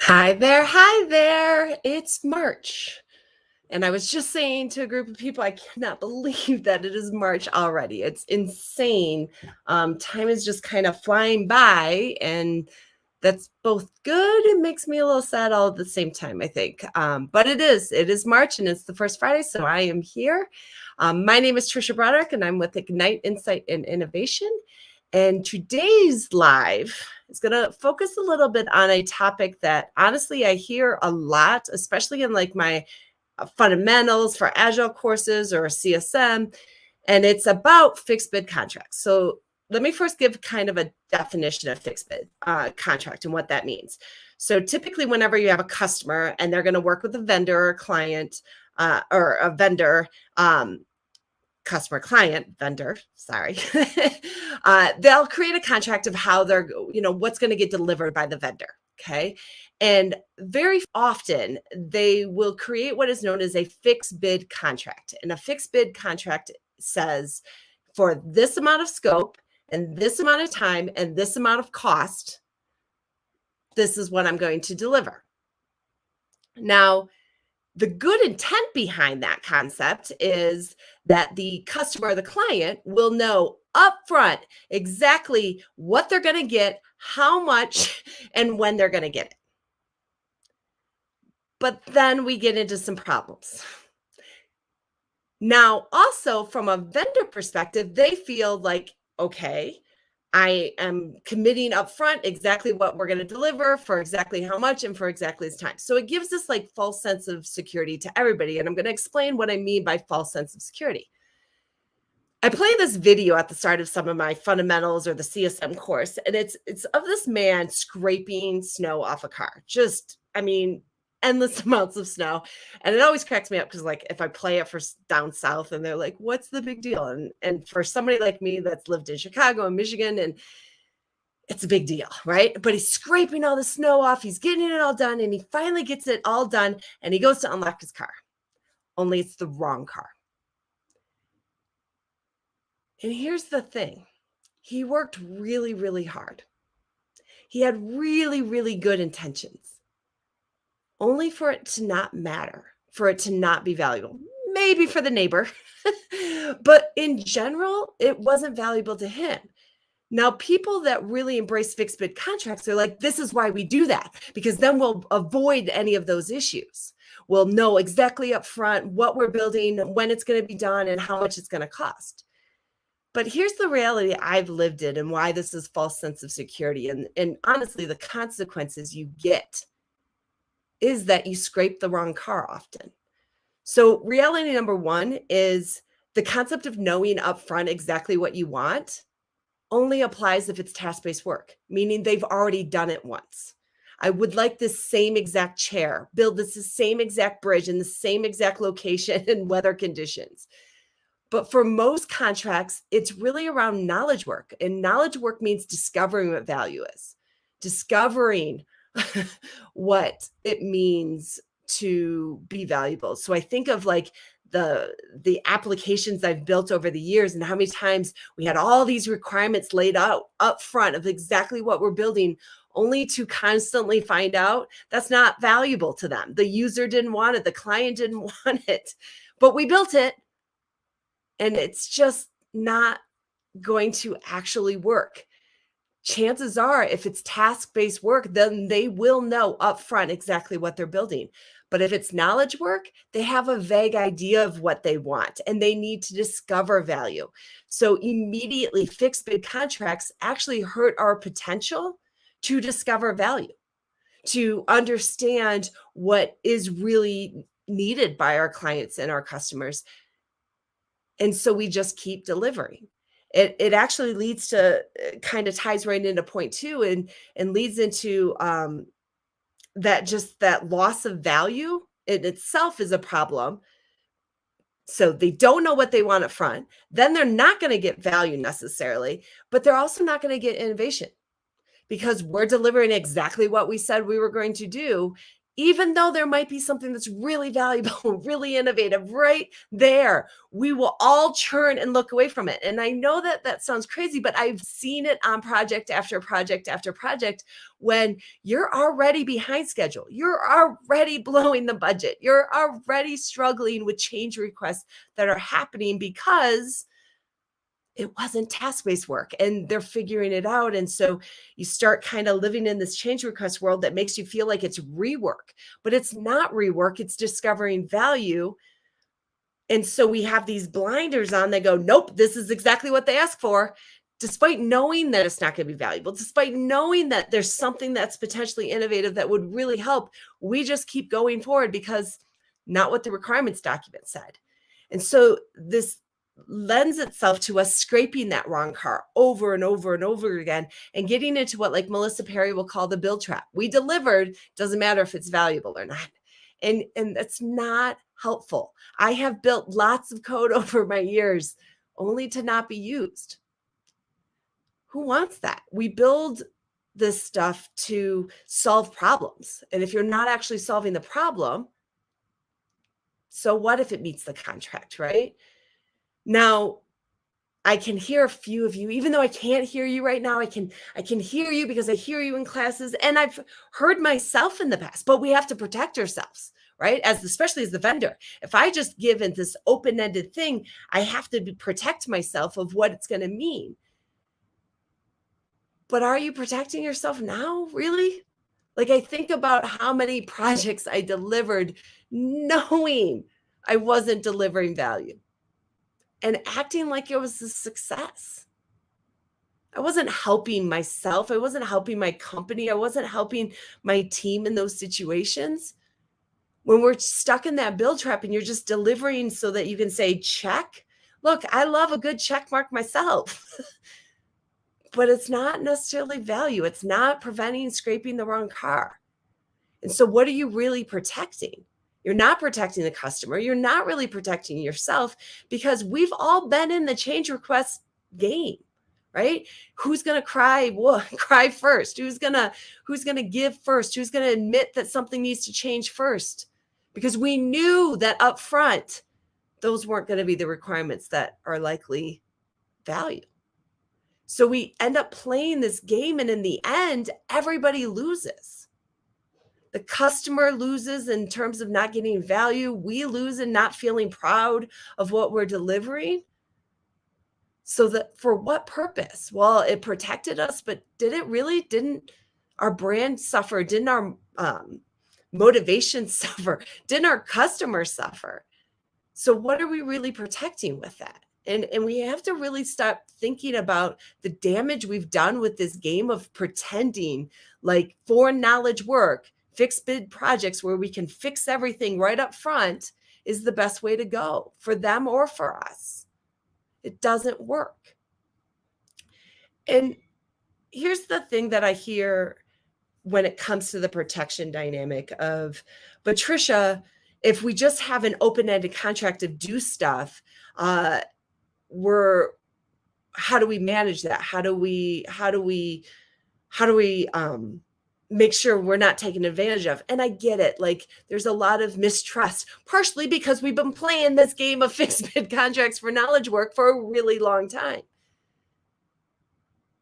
Hi there, hi there. It's March. And I was just saying to a group of people, I cannot believe that it is March already. It's insane. Time is just kind of flying by, and that's both good. It makes me a little sad all at the same time, I think. But it is March, and it's the first Friday, so I am here. My name is Trisha Broderick, and I'm with Ignite Insight and Innovation. And today's live is going to focus a little bit on a topic that honestly I hear a lot, especially in like my fundamentals for agile courses or CSM, and it's about fixed bid contracts. So let me first give kind of a definition of fixed bid contract and what that means. So typically whenever you have a customer and they're going to work with a vendor or client or a vendor, customer client vendor, sorry, they'll create a contract of how they're, what's going to get delivered by the vendor. Okay. And very often they will create what is known as a fixed bid contract. And a fixed bid contract says for this amount of scope and this amount of time and this amount of cost, this is what I'm going to deliver. Now, the good intent behind that concept is that the customer or the client will know upfront exactly what they're going to get, how much, and when they're going to get it. But then we get into some problems. Now, also from a vendor perspective, they feel like, okay, I am committing upfront exactly what we're going to deliver for exactly how much and for exactly this time. So it gives this like false sense of security to everybody. And I'm going to explain what I mean by false sense of security. I play this video at the start of some of my fundamentals or the CSM course, and it's of this man scraping snow off a car. Just, endless amounts of snow. And it always cracks me up because like if I play it for down south and they're like, what's the big deal? And for somebody like me that's lived in Chicago and Michigan, and it's a big deal, right? But he's scraping all the snow off, he's getting it all done, and he finally gets it all done, and he goes to unlock his car. Only it's the wrong car. And here's the thing. He worked really, really hard. He had really, really good intentions, only for it to not matter, for it to not be valuable. Maybe for the neighbor, but in general, it wasn't valuable to him. Now, people that really embrace fixed bid contracts are like, this is why we do that, because then we'll avoid any of those issues. We'll know exactly up front what we're building, when it's going to be done, and how much it's going to cost. But here's the reality I've lived in and why this is false sense of security. And honestly, the consequences you get is that you scrape the wrong car often. So reality number one is the concept of knowing upfront exactly what you want only applies if it's task-based work, meaning they've already done it once. I would like this same exact chair, build this the same exact bridge in the same exact location and weather conditions. But for most contracts, it's really around knowledge work. And knowledge work means discovering what value is, discovering what it means to be valuable. So I think of like the applications I've built over the years and how many times we had all these requirements laid out up front of exactly what we're building, only to constantly find out that's not valuable to them. The user didn't want it. The client didn't want it, but we built it. And it's just not going to actually work. Chances are, if it's task-based work, then they will know upfront exactly what they're building. But if it's knowledge work, they have a vague idea of what they want, and they need to discover value. So immediately, fixed bid contracts actually hurt our potential to discover value, to understand what is really needed by our clients and our customers. And so we just keep delivering. It actually leads to kind of ties right into point two and leads into that loss of value in itself is a problem. So they don't know what they want up front. Then they're not going to get value necessarily, but they're also not going to get innovation because we're delivering exactly what we said we were going to do. Even though there might be something that's really valuable, really innovative right there, we will all churn and look away from it. And I know that that sounds crazy, but I've seen it on project after project after project when you're already behind schedule, you're already blowing the budget, you're already struggling with change requests that are happening because it wasn't task-based work and they're figuring it out. And so you start kind of living in this change request world that makes you feel like it's rework, but it's not rework, it's discovering value. And so we have these blinders on that go, nope, this is exactly what they asked for, despite knowing that it's not going to be valuable, despite knowing that there's something that's potentially innovative that would really help. We just keep going forward because not what the requirements document said. And so this lends itself to us scraping that wrong car over and over and over again and getting into what like Melissa Perry will call the build trap. We delivered, doesn't matter if it's valuable or not. And that's not helpful. I have built lots of code over my years only to not be used. Who wants that? We build this stuff to solve problems. And if you're not actually solving the problem, so what if it meets the contract, right? Now, I can hear a few of you, even though I can't hear you right now, I can hear you because I hear you in classes and I've heard myself in the past, but we have to protect ourselves, right? Especially as the vendor. If I just give it this open-ended thing, I have to protect myself of what it's going to mean. But are you protecting yourself now, really? Like I think about how many projects I delivered knowing I wasn't delivering value and acting like it was a success. I wasn't helping myself. I wasn't helping my company. I wasn't helping my team in those situations. When we're stuck in that build trap and you're just delivering so that you can say check. Look, I love a good check mark myself, but it's not necessarily value. It's not preventing scraping the wrong car. And so what are you really protecting? You're not protecting the customer. You're not really protecting yourself because we've all been in the change request game, right? Who's going to cry? Cry first. Who's going to give first? Who's going to admit that something needs to change first? Because we knew that up front, those weren't going to be the requirements that are likely value. So we end up playing this game, and in the end, everybody loses. The customer loses in terms of not getting value. We lose in not feeling proud of what we're delivering. So that for what purpose? Well, it protected us, but did it really? Didn't our brand suffer? Didn't our motivation suffer? Didn't our customers suffer? So what are we really protecting with that? And we have to really stop thinking about the damage we've done with this game of pretending like foreign knowledge work, fixed bid projects where we can fix everything right up front is the best way to go for them or for us. It doesn't work. And here's the thing that I hear when it comes to the protection dynamic of, but Tricia, if we just have an open-ended contract to do stuff, how do we manage that? How do we make sure we're not taken advantage of? And I get it. Like there's a lot of mistrust, partially because we've been playing this game of fixed bid contracts for knowledge work for a really long time.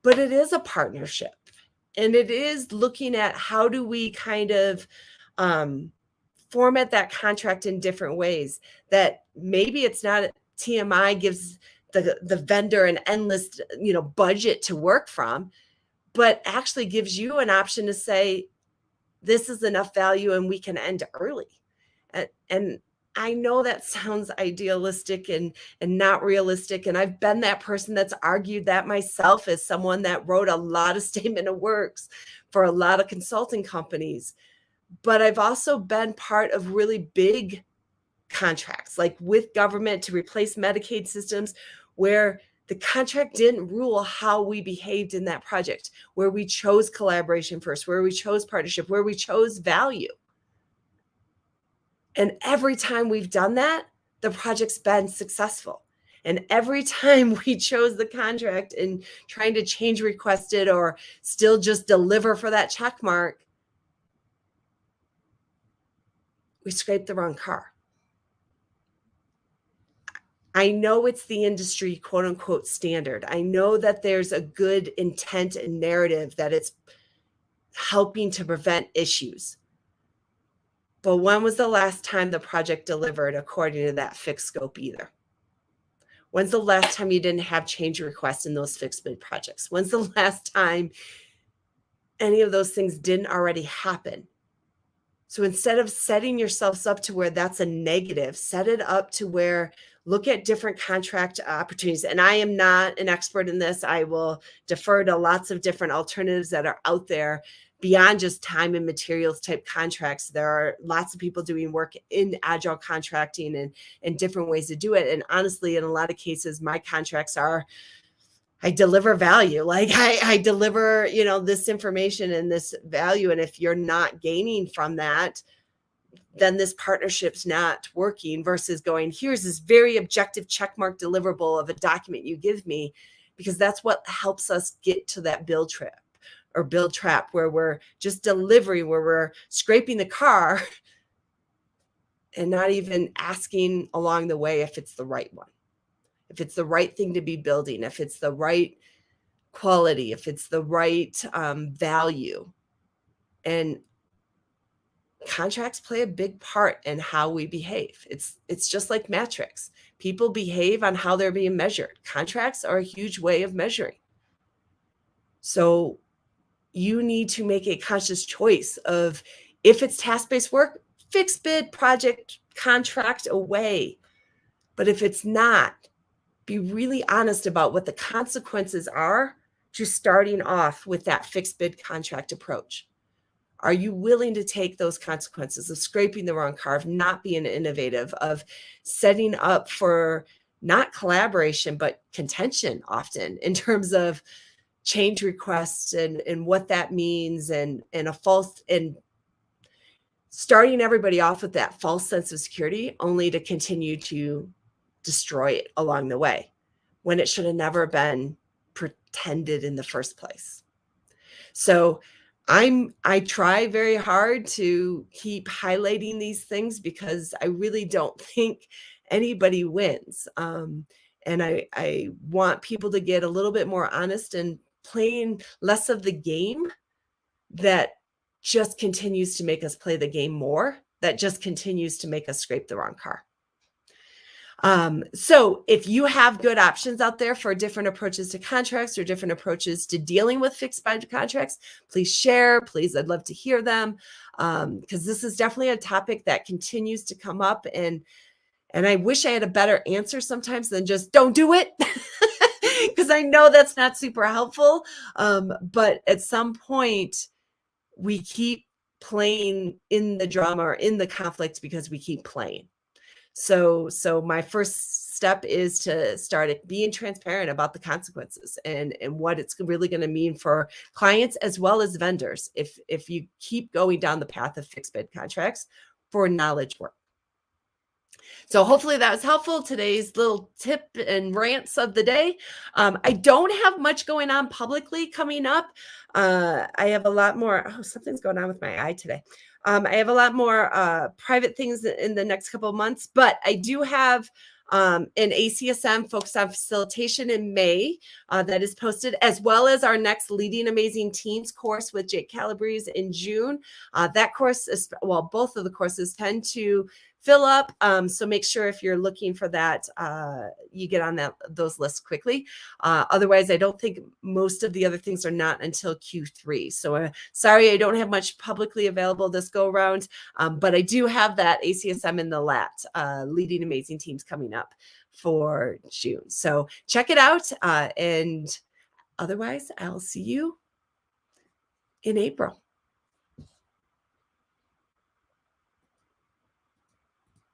But it is a partnership. And it is looking at how do we kind of format that contract in different ways that maybe it's not TMI gives the vendor an endless, budget to work from, but actually gives you an option to say, this is enough value and we can end early. And I know that sounds idealistic and not realistic. And I've been that person that's argued that myself as someone that wrote a lot of statement of works for a lot of consulting companies. But I've also been part of really big contracts, like with government to replace Medicaid systems, where the contract didn't rule how we behaved in that project, where we chose collaboration first, where we chose partnership, where we chose value. And every time we've done that, the project's been successful. And every time we chose the contract and trying to change requested or still just deliver for that check mark, we scraped the wrong car. I know it's the industry quote unquote standard. I know that there's a good intent and narrative that it's helping to prevent issues. But when was the last time the project delivered according to that fixed scope either? When's the last time you didn't have change requests in those fixed bid projects? When's the last time any of those things didn't already happen? So instead of setting yourselves up to where that's a negative, set it up to where look at different contract opportunities. And I am not an expert in this. I will defer to lots of different alternatives that are out there beyond just time and materials type contracts. There are lots of people doing work in agile contracting and different ways to do it. And honestly, in a lot of cases, my contracts are I deliver value. Like I deliver, this information and this value. And if you're not gaining from that, then this partnership's not working versus going, here's this very objective checkmark deliverable of a document you give me, because that's what helps us get to that build trap where we're just delivering, where we're scraping the car and not even asking along the way if it's the right one. If it's the right thing to be building, if it's the right quality, if it's the right value. And contracts play a big part in how we behave. It's just like metrics. People behave on how they're being measured. Contracts are a huge way of measuring. So you need to make a conscious choice of, if it's task-based work, fixed bid, project, contract away. But if it's not, be really honest about what the consequences are to starting off with that fixed bid contract approach. Are you willing to take those consequences of scraping the wrong car, of not being innovative, of setting up for not collaboration, but contention often in terms of change requests and what that means and starting everybody off with that false sense of security only to continue to destroy it along the way when it should have never been pretended in the first place. So I try very hard to keep highlighting these things because I really don't think anybody wins. And I want people to get a little bit more honest and playing less of the game that just continues to make us play the game more, that just continues to make us scrape the wrong car. So if you have good options out there for different approaches to contracts or different approaches to dealing with fixed budget contracts, please share. Please, I'd love to hear them, because this is definitely a topic that continues to come up. And I wish I had a better answer sometimes than just don't do it, because I know that's not super helpful. But at some point, we keep playing in the drama or in the conflict because we keep playing. So my first step is to start being transparent about the consequences and what it's really going to mean for clients as well as vendors if you keep going down the path of fixed bid contracts for knowledge work. So hopefully that was helpful. Today's little tip and rants of the day. I don't have much going on publicly coming up. I have a lot more. Oh, something's going on with my eye today. I have a lot more private things in the next couple of months, but I do have an ACSM focused on facilitation in May that is posted, as well as our next Leading Amazing Teams course with Jake Calabrese in June. That course is, well, both of the courses tend to fill up. So make sure if you're looking for that, you get on those lists quickly. Otherwise, I don't think most of the other things are not until Q3. So sorry, I don't have much publicly available this go around, but I do have that ACSM in the LAT, Leading Amazing Teams, coming up for June. So check it out. And otherwise, I'll see you in April.